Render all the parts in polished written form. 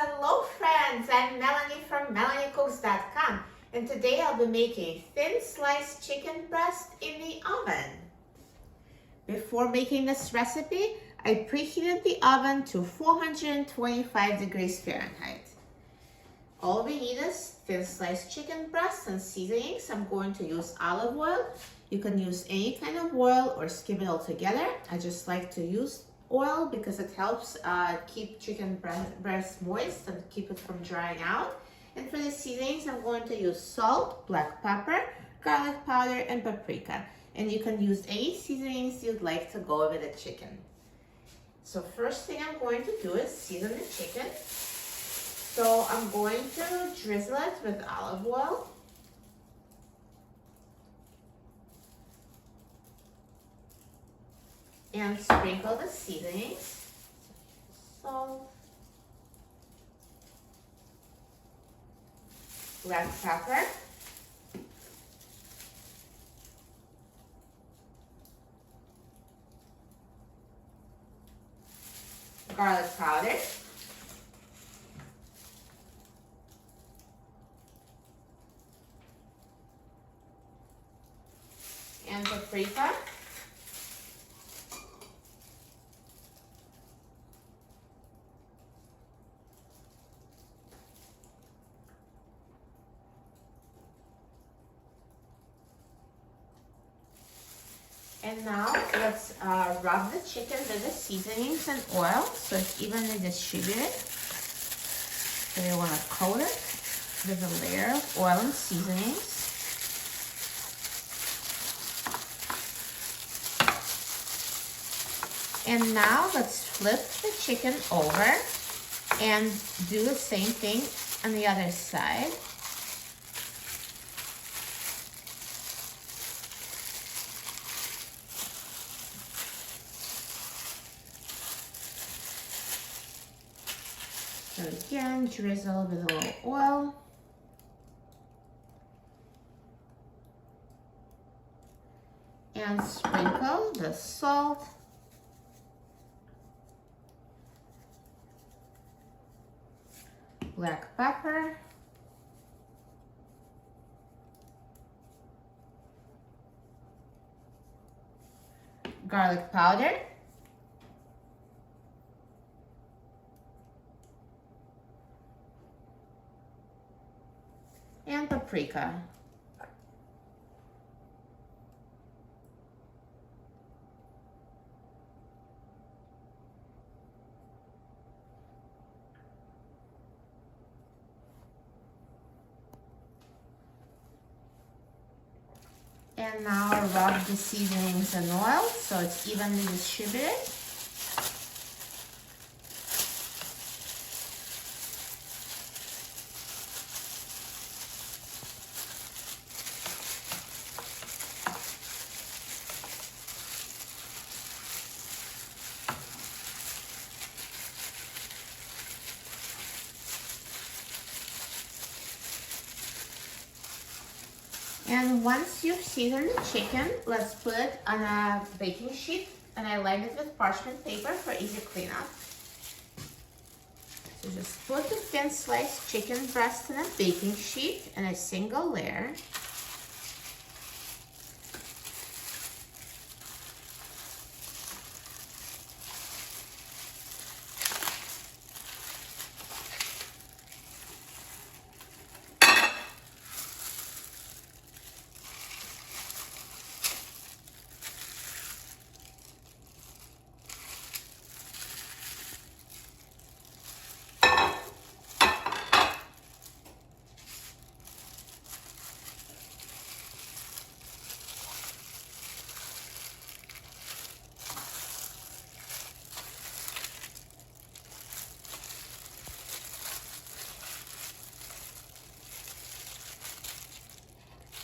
Hello friends, I'm Melanie from MelanieCooks.com, and today I'll be making thin sliced chicken breast in the oven. Before making this recipe, I preheated the oven to 425 degrees Fahrenheit. All we need is thin sliced chicken breast and seasonings. I'm going to use olive oil. You can use any kind of oil or skip it all together. I just like to use oil because it helps keep chicken breast moist and keep it from drying out. And for the seasonings, I'm going to use salt, black pepper, garlic powder, and paprika. And you can use any seasonings you'd like to go with the chicken. So first thing I'm going to do is season the chicken. So I'm going to drizzle it with olive oil. And sprinkle the seasonings, salt, black pepper, garlic powder, and paprika. And now let's rub the chicken with the seasonings and oil so it's evenly distributed. So you want to coat it with a layer of oil and seasonings. And now let's flip the chicken over and do the same thing on the other side. So again, drizzle with a little oil. And sprinkle the salt. Black pepper. Garlic powder. And paprika. And now rub the seasonings and oil so it's evenly distributed. And once you've seasoned the chicken, let's put it on a baking sheet, and I lined it with parchment paper for easy cleanup. So just put the thin sliced chicken breast in a baking sheet in a single layer.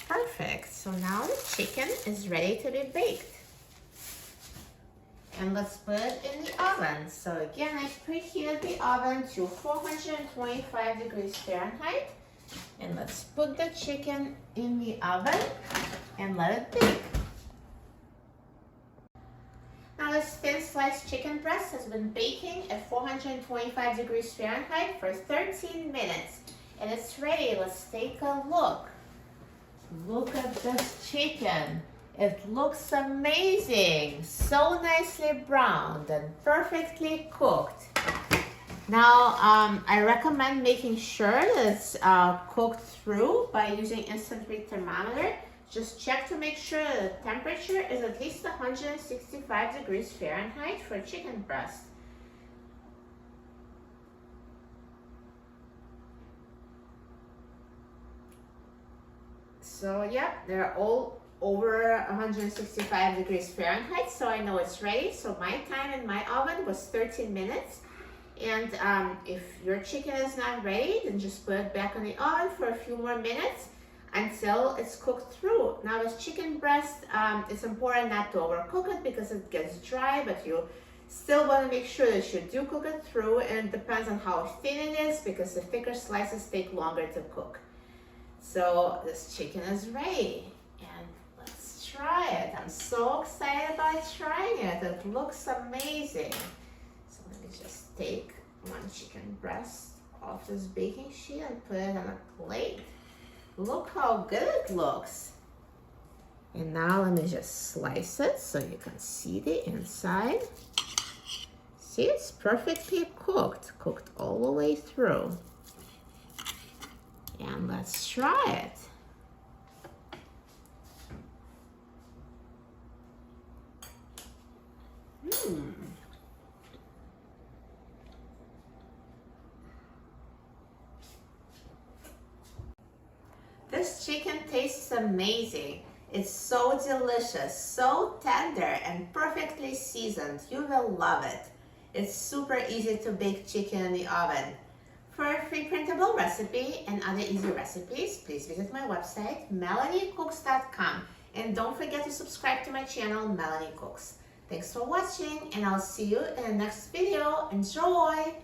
Perfect. So now the chicken is ready to be baked. And let's put it in the oven. So again, I preheated the oven to 425 degrees Fahrenheit. And let's put the chicken in the oven and let it bake. Now let's thin sliced chicken breast has been baking at 425 degrees Fahrenheit for 13 minutes. And it's ready. Let's take a look. Look at this chicken. It looks amazing. So nicely browned and perfectly cooked. Now, I recommend making sure that it's cooked through by using instant read thermometer. Just check to make sure the temperature is at least 165 degrees Fahrenheit for chicken breast. So yeah, they're all over 165 degrees Fahrenheit, so I know it's ready. So my time in my oven was 13 minutes. And if your chicken is not ready, then just put it back in the oven for a few more minutes until it's cooked through. Now with chicken breast, it's important not to overcook it because it gets dry, but you still want to make sure that you do cook it through, and it depends on how thin it is because the thicker slices take longer to cook. So this chicken is ready, and let's try it. I'm so excited about trying it. It looks amazing. So let me just take one chicken breast off this baking sheet and put it on a plate. Look how good it looks. And now let me just slice it so you can see the inside. See, it's perfectly cooked all the way through. And let's try it. This chicken tastes amazing. It's so delicious, so tender, and perfectly seasoned. You will love it. It's super easy to bake chicken in the oven. For a free printable recipe and other easy recipes, please visit my website, melaniecooks.com. And don't forget to subscribe to my channel, Melanie Cooks. Thanks for watching, and I'll see you in the next video. Enjoy!